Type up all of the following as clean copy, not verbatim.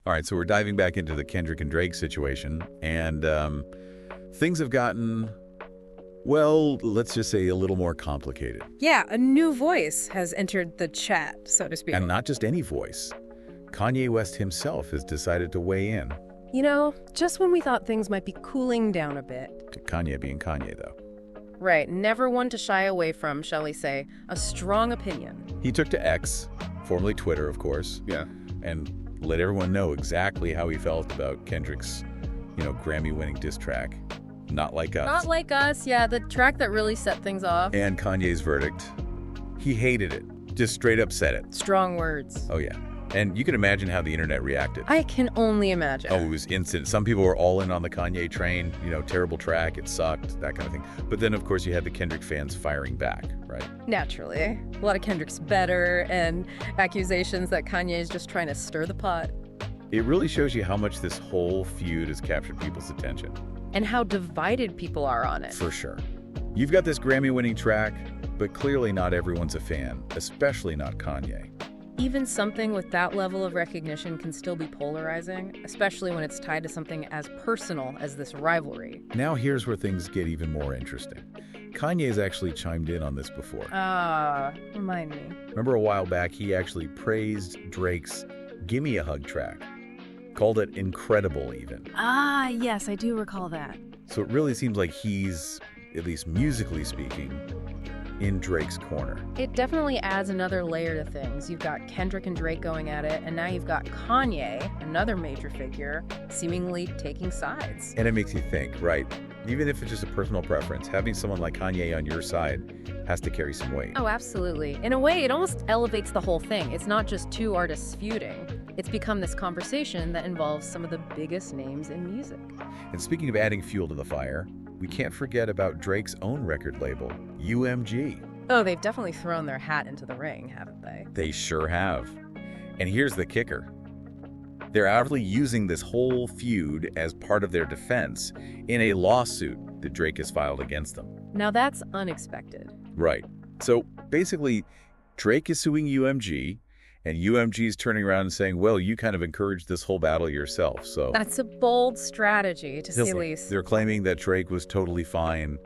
All right, so we're diving back into the Kendrick and Drake situation, and things have gotten, well, let's just say a little more complicated. Yeah, a new voice has entered the chat, so to speak. And not just any voice. Kanye West himself has decided to weigh in. You know, just when we thought things might be cooling down a bit. Kanye being Kanye, though. Right, never one to shy away from, shall we say, a strong opinion. He took to X, formerly Twitter, of course. Yeah. And let everyone know exactly how he felt about Kendrick's, Grammy-winning diss track, Not Like Us. Not Like Us, yeah, the track that really set things off. And Kanye's verdict. He hated it. Just straight up said it. Strong words. Oh, yeah. And you can imagine how the internet reacted. I can only imagine. Oh, it was instant. Some people were all in on the Kanye train, terrible track, it sucked, that kind of thing. But then, of course, you had the Kendrick fans firing back, right? Naturally. A lot of Kendrick's better and accusations that Kanye is just trying to stir the pot. It really shows you how much this whole feud has captured people's attention. And how divided people are on it. For sure. You've got this Grammy-winning track, but clearly not everyone's a fan, especially not Kanye. Even something with that level of recognition can still be polarizing, especially when it's tied to something as personal as this rivalry. Now here's where things get even more interesting. Kanye's actually chimed in on this before. Remind me. Remember a while back, he actually praised Drake's Gimme A Hug track. Called it incredible, even. Yes, I do recall that. So it really seems like he's, at least musically speaking, in Drake's corner. It definitely adds another layer to things. You've got Kendrick and Drake going at it, and now you've got Kanye, another major figure, seemingly taking sides. And it makes you think, right? Even if it's just a personal preference, having someone like Kanye on your side has to carry some weight. Oh, absolutely. In a way, it almost elevates the whole thing. It's not just two artists feuding. It's become this conversation that involves some of the biggest names in music. And speaking of adding fuel to the fire, we can't forget about Drake's own record label, UMG. Oh, they've definitely thrown their hat into the ring, haven't they? They sure have. And here's the kicker. They're actually using this whole feud as part of their defense in a lawsuit that Drake has filed against them. Now that's unexpected. Right. So basically, Drake is suing UMG, and UMG is turning around and saying, well, you kind of encouraged this whole battle yourself, so... That's a bold strategy, to say the least. They're claiming that Drake was totally fine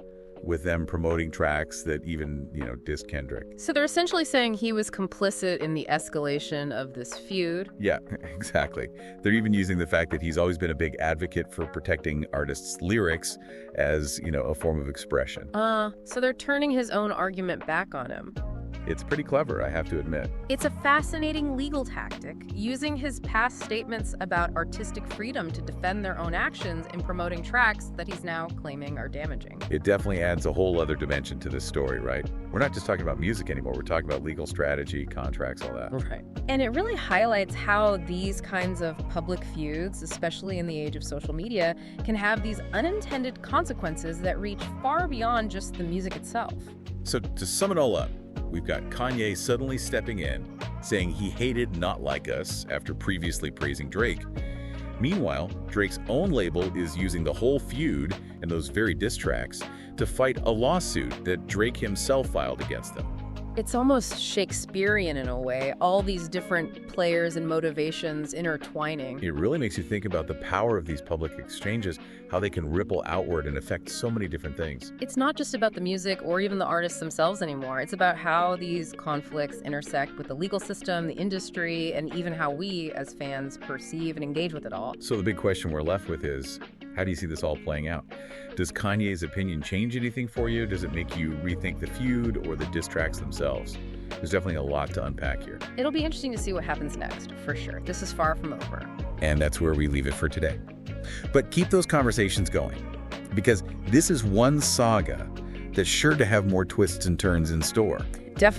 with them promoting tracks that even, dissed Kendrick. So they're essentially saying he was complicit in the escalation of this feud. Yeah, exactly. They're even using the fact that he's always been a big advocate for protecting artists' lyrics as, a form of expression. So they're turning his own argument back on him. It's pretty clever, I have to admit. It's a fascinating legal tactic, using his past statements about artistic freedom to defend their own actions in promoting tracks that he's now claiming are damaging. It definitely adds a whole other dimension to this story, right? We're not just talking about music anymore, we're talking about legal strategy, contracts, all that. Right. And it really highlights how these kinds of public feuds, especially in the age of social media, can have these unintended consequences that reach far beyond just the music itself. So to sum it all up, we've got Kanye suddenly stepping in, saying he hated Not Like Us after previously praising Drake. Meanwhile, Drake's own label is using the whole feud and those very diss tracks to fight a lawsuit that Drake himself filed against them. It's almost Shakespearean in a way, all these different players and motivations intertwining. It really makes you think about the power of these public exchanges, how they can ripple outward and affect so many different things. It's not just about the music or even the artists themselves anymore. It's about how these conflicts intersect with the legal system, the industry, and even how we as fans perceive and engage with it all. So the big question we're left with is, how do you see this all playing out? Does Kanye's opinion change anything for you? Does it make you rethink the feud or the diss tracks themselves? There's definitely a lot to unpack here. It'll be interesting to see what happens next, for sure. This is far from over. And that's where we leave it for today. But keep those conversations going, because this is one saga that's sure to have more twists and turns in store. Definitely.